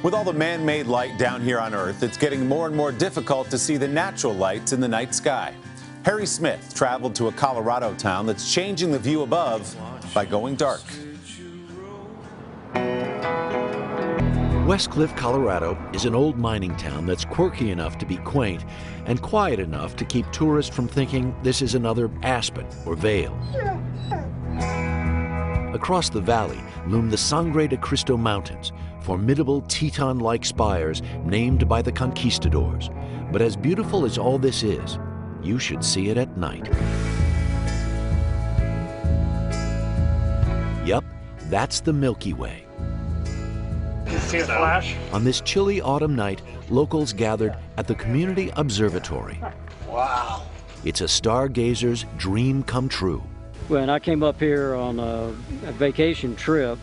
With all the man-made light down here on Earth, it's getting more and more difficult to see the natural lights in the night sky. Harry Smith traveled to a Colorado town that's changing the view above by going dark. Westcliff, Colorado is an old mining town that's quirky enough to be quaint and quiet enough to keep tourists from thinking this is another Aspen or Vail. Across the valley loom the Sangre de Cristo Mountains, formidable Teton-like spires named by the conquistadors. But as beautiful as all this is, you should see it at night. Yup, that's the Milky Way. You see a flash? On this chilly autumn night, locals gathered at the Community Observatory. Wow. It's a stargazer's dream come true. When I came up here on a vacation trip,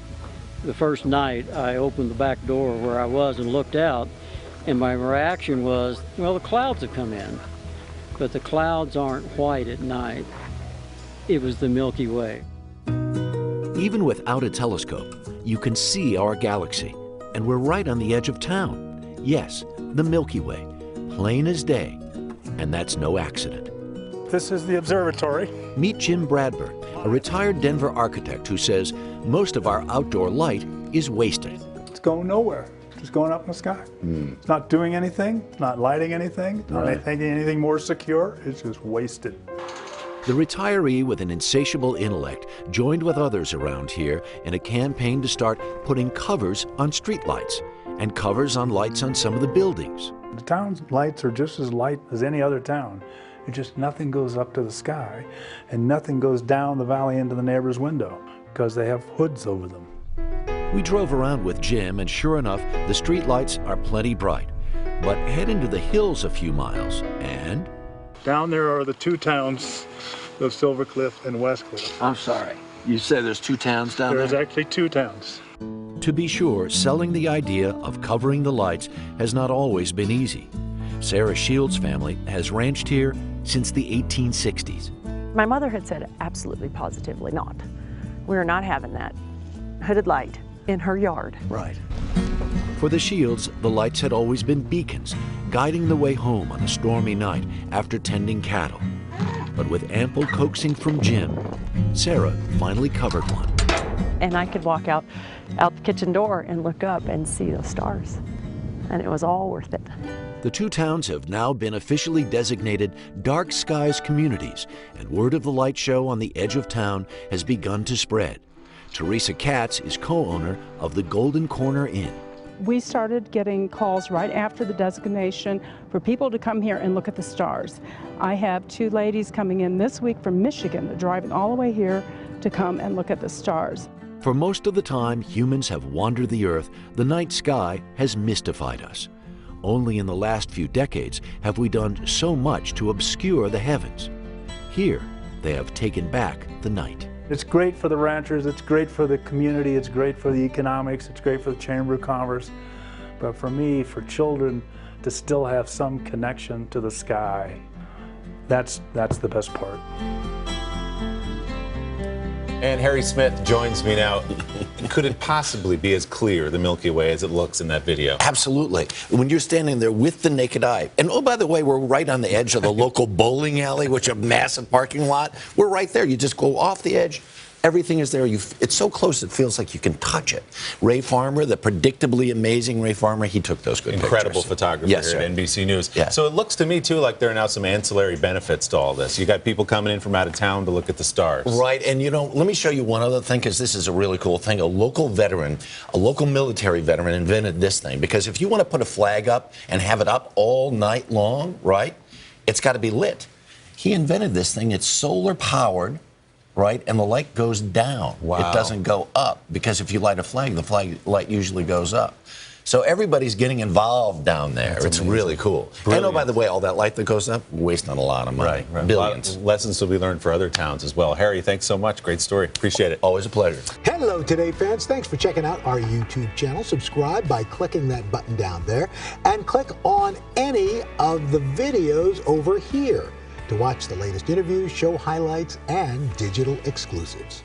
the first night I opened the back door where I was and looked out, and my reaction was, well, the clouds have come in. But the clouds aren't white at night. It was the Milky Way. Even without a telescope, you can see our galaxy, and we're right on the edge of town. Yes, the Milky Way, plain as day, and that's no accident. This is the observatory. Meet Jim Bradburn, a retired Denver architect who says most of our outdoor light is wasted. It's going nowhere. Just going up in the sky. It's not doing anything. It's not lighting anything. Not making anything more secure. It's just wasted. The retiree with an insatiable intellect joined with others around here in a campaign to start putting covers on streetlights and covers on lights on some of the buildings. The town's lights are just as light as any other town. It's just nothing goes up to the sky and nothing goes down the valley into the neighbor's window because they have hoods over them. We drove around with Jim, and sure enough, the streetlights are plenty bright. But head into the hills a few miles, and Down there are the two towns of Silver Cliff and Westcliff. I'm sorry. You say there's two towns down there? There's actually two towns. to be sure, selling the idea of covering the lights has not always been easy. Sarah Shields' family has ranched here since the 1860s. My mother had said absolutely positively not. We're not having that hooded light in her yard. Right. For the Shields, the lights had always been beacons, guiding the way home on a stormy night after tending cattle. But with ample coaxing from Jim, Sarah finally covered one. And I could walk out the kitchen door and look up and see those stars. And it was all worth it. The two towns have now been officially designated dark skies communities, and word of the light show on the edge of town has begun to spread. Teresa Katz is co-owner of the Golden Corner Inn. We started getting calls right after the designation for people to come here and look at the stars. I have two ladies coming in this week from Michigan. They're driving all the way here to come and look at the stars. For most of the time humans have wandered the earth, the night sky has mystified us. Only in the last few decades have we done so much to obscure the heavens. Here, they have taken back the night. It's great for the ranchers, it's great for the community, it's great for the economics, it's great for the Chamber of Commerce. But for me, for children to still have some connection to the sky, that's the best part. And Harry Smith joins me now. Could it possibly be as clear, the Milky Way, as it looks in that video? Absolutely. When you're standing there with the naked eye, and oh, by the way, we're right on the edge of the local bowling alley, which is a massive parking lot. We're right there. You just go off the edge. Everything is there. It's so close it feels like you can touch it. Ray Farmer, the predictably amazing Ray Farmer, he took those good Incredible pictures. photographer Yes, here at NBC News. Yeah. So it looks to me, too, like there are now some ancillary benefits to all this. You got people coming in from out of town to look at the stars. Right, and you know, let me show you one other thing, because this is a really cool thing. A local veteran, a local military veteran invented this thing, because if you want to put a flag up and have it up all night long, right, it's got to be lit. He invented this thing. It's solar powered. Right, and the light goes down. Wow. It doesn't go up, because if you light a flag, the flag light usually goes up. So everybody's getting involved down there. That's it's amazing. Really cool. Brilliant. And oh, by the way, all that light that goes up, wasting a lot of money. Right. Billions. Lessons to be learned for other towns as well. Harry, thanks so much. Great story. Appreciate it. Always a pleasure. Hello, Today fans. Thanks for checking out our YouTube channel. Subscribe by clicking that button down there, and click on any of the videos over here to watch the latest interviews, show highlights, and digital exclusives.